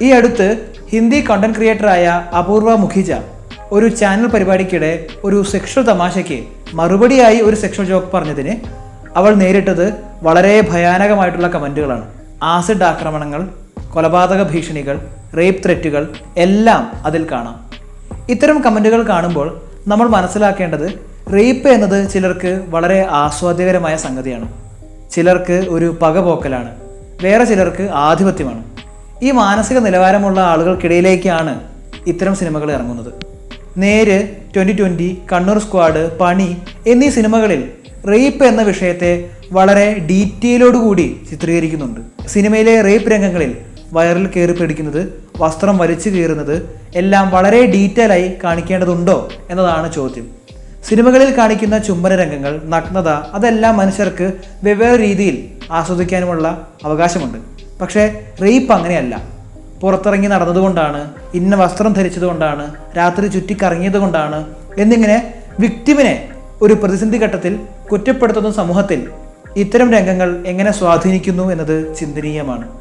ഈ അടുത്ത് ഹിന്ദി കണ്ടന്റ് ക്രിയേറ്ററായ അപൂർവ മുഖിജ ഒരു ചാനൽ പരിപാടിക്കിടെ ഒരു സെക്ഷൽ തമാശയ്ക്ക് മറുപടിയായി ഒരു സെക്ഷൽ ജോക്ക് പറഞ്ഞതിന് അവൾ നേരിട്ടത് വളരെ ഭയാനകമായിട്ടുള്ള കമൻറ്റുകളാണ്. ആസിഡ് ആക്രമണങ്ങൾ, കൊലപാതക ഭീഷണികൾ, റേപ്പ് ത്രെറ്റുകൾ എല്ലാം അതിൽ കാണാം. ഇത്തരം കമൻറ്റുകൾ കാണുമ്പോൾ നമ്മൾ മനസ്സിലാക്കേണ്ടത് റേപ്പ് എന്നത് ചിലർക്ക് വളരെ ആസ്വാദ്യകരമായ സംഗതിയാണ്. ചിലർക്ക് ഒരു പകപോക്കലാണ്, വേറെ ചിലർക്ക് ആധിപത്യമാണ്. ഈ മാനസിക നിലവാരമുള്ള ആളുകൾക്കിടയിലേക്കാണ് ഇത്തരം സിനിമകൾ ഇറങ്ങുന്നത്. നേര്, 2020, കണ്ണൂർ സ്ക്വാഡ്, പണി എന്നീ സിനിമകളിൽ റേപ്പ് എന്ന വിഷയത്തെ വളരെ ഡീറ്റെയിലോടുകൂടി ചിത്രീകരിക്കുന്നുണ്ട്. സിനിമയിലെ റേപ്പ് രംഗങ്ങളിൽ വയറിൽ കയറി പിടിക്കുന്നത്, വസ്ത്രം വലിച്ചു കീറുന്നത് എല്ലാം വളരെ ഡീറ്റെയിലായി കാണിക്കേണ്ടതുണ്ടോ എന്നതാണ് ചോദ്യം. സിനിമകളിൽ കാണിക്കുന്ന ചുംബന രംഗങ്ങൾ, നഗ്നത അതെല്ലാം മനുഷ്യർക്ക് വെവ്വേറെ രീതിയിൽ ആസ്വദിക്കാനുമുള്ള അവകാശമുണ്ട്. പക്ഷേ റേപ്പ് അങ്ങനെയല്ല. പുറത്തിറങ്ങി നടന്നതുകൊണ്ടാണ്, ഇന്ന വസ്ത്രം ധരിച്ചതുകൊണ്ടാണ്, രാത്രി ചുറ്റിക്കറങ്ങിയത് കൊണ്ടാണ് എന്നിങ്ങനെ വിക്ടിമിനെ ഒരു പ്രതിസന്ധി ഘട്ടത്തിൽ കുറ്റപ്പെടുത്തുന്ന സമൂഹത്തിൽ ഇത്തരം രംഗങ്ങൾ എങ്ങനെ സ്വാധീനിക്കുന്നു എന്നത് ചിന്തനീയമാണ്.